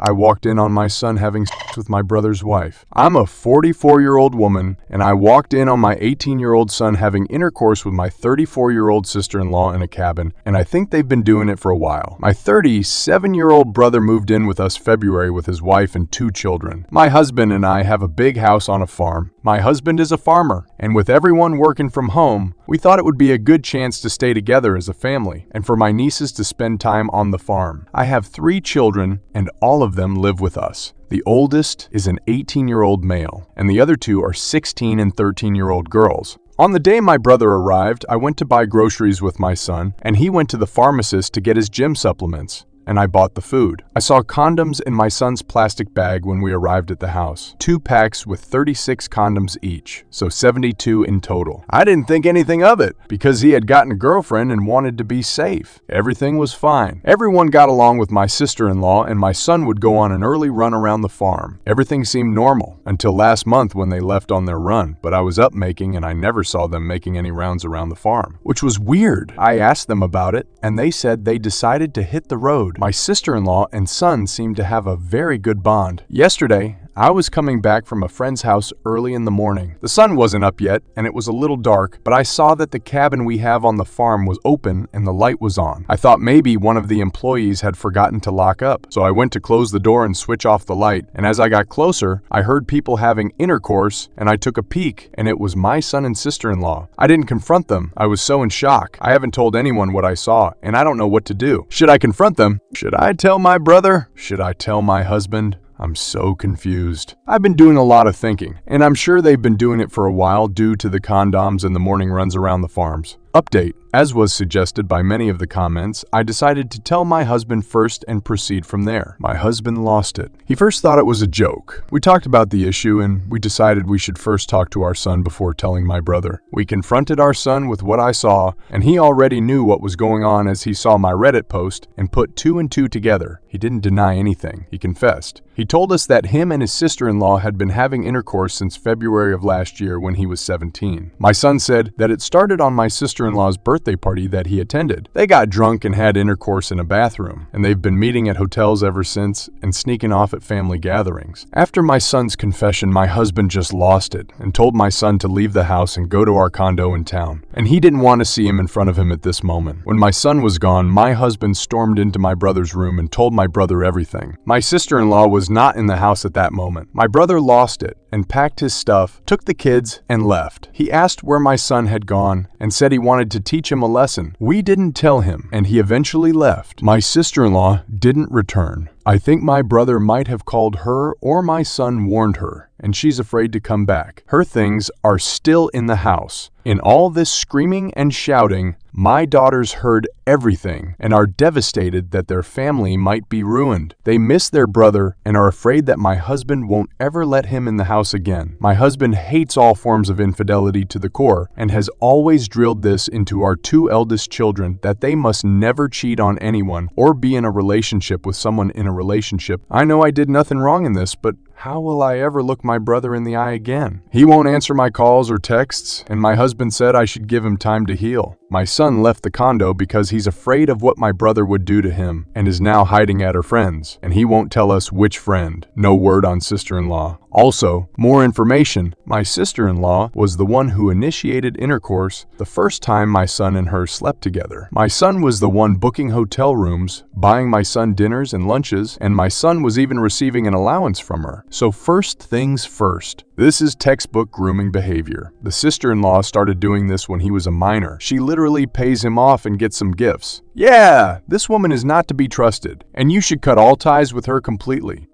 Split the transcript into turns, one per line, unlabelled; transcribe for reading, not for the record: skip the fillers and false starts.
I walked in on my son having sex with my brother's wife. I'm a 44-year-old woman, and I walked in on my 18-year-old son having intercourse with my 34-year-old sister-in-law in a cabin, and I think they've been doing it for a while. My 37-year-old brother moved in with us February with his wife and 2 children. My husband and I have a big house on a farm. My husband is a farmer, and with everyone working from home, we thought it would be a good chance to stay together as a family, and for my nieces to spend time on the farm. I have 3 children, and all of them live with us. The oldest is an 18-year-old male, and the other 2 are 16 and 13-year-old girls. On the day my brother arrived, I went to buy groceries with my son, and he went to the pharmacist to get his gym supplements, and I bought the food. I saw condoms in my son's plastic bag when we arrived at the house. 2 packs with 36 condoms each, so 72 in total. I didn't think anything of it, because he had gotten a girlfriend and wanted to be safe. Everything was fine. Everyone got along with my sister-in-law, and my son would go on an early run around the farm. Everything seemed normal, until last month when they left on their run, but I was up making and I never saw them making any rounds around the farm, which was weird. I asked them about it, and they said they decided to hit the road. My sister-in-law and son seemed to have a very good bond. Yesterday, I was coming back from a friend's house early in the morning. The sun wasn't up yet, and it was a little dark, but I saw that the cabin we have on the farm was open and the light was on. I thought maybe one of the employees had forgotten to lock up, so I went to close the door and switch off the light, and as I got closer, I heard people having intercourse, and I took a peek, and it was my son and sister-in-law. I didn't confront them. I was so in shock. I haven't told anyone what I saw, and I don't know what to do. Should I confront them? Should I tell my brother? Should I tell my husband? I'm so confused. I've been doing a lot of thinking, and I'm sure they've been doing it for a while due to the condoms and the morning runs around the farms. Update. As was suggested by many of the comments, I decided to tell my husband first and proceed from there. My husband lost it. He first thought it was a joke. We talked about the issue and we decided we should first talk to our son before telling my brother. We confronted our son with what I saw, and he already knew what was going on as he saw my Reddit post and put 2 and 2 together. He didn't deny anything. He confessed. He told us that him and his sister-in-law had been having intercourse since February of last year when he was 17. My son said that it started on my sister-in-law's birthday party that he attended. They got drunk and had intercourse in a bathroom, and they've been meeting at hotels ever since and sneaking off at family gatherings. After my son's confession, my husband just lost it and told my son to leave the house and go to our condo in town, and he didn't want to see him in front of him at this moment. When my son was gone, my husband stormed into my brother's room and told my brother everything. My sister-in-law was not in the house at that moment. My brother lost it and packed his stuff, took the kids, and left. He asked where my son had gone and said he wanted to teach him a lesson. We didn't tell him, and he eventually left. My sister-in-law didn't return. I think my brother might have called her or my son warned her, and she's afraid to come back. Her things are still in the house. In all this screaming and shouting, my daughters heard everything and are devastated that their family might be ruined. They miss their brother and are afraid that my husband won't ever let him in the house again. My husband hates all forms of infidelity to the core and has always drilled this into our 2 eldest children that they must never cheat on anyone or be in a relationship with someone in a relationship. I know I did nothing wrong in this, but how will I ever look my brother in the eye again? He won't answer my calls or texts, and my husband said I should give him time to heal. My son left the condo because he's afraid of what my brother would do to him and is now hiding at her friends, and he won't tell us which friend. No word on sister-in-law. Also, more information. My sister-in-law was the one who initiated intercourse the first time my son and her slept together. My son was the one booking hotel rooms, buying my son dinners and lunches, and my son was even receiving an allowance from her. So first things first. This is textbook grooming behavior. The sister-in-law started doing this when he was a minor. She literally pays him off and gets some gifts. Yeah, this woman is not to be trusted, and you should cut all ties with her completely.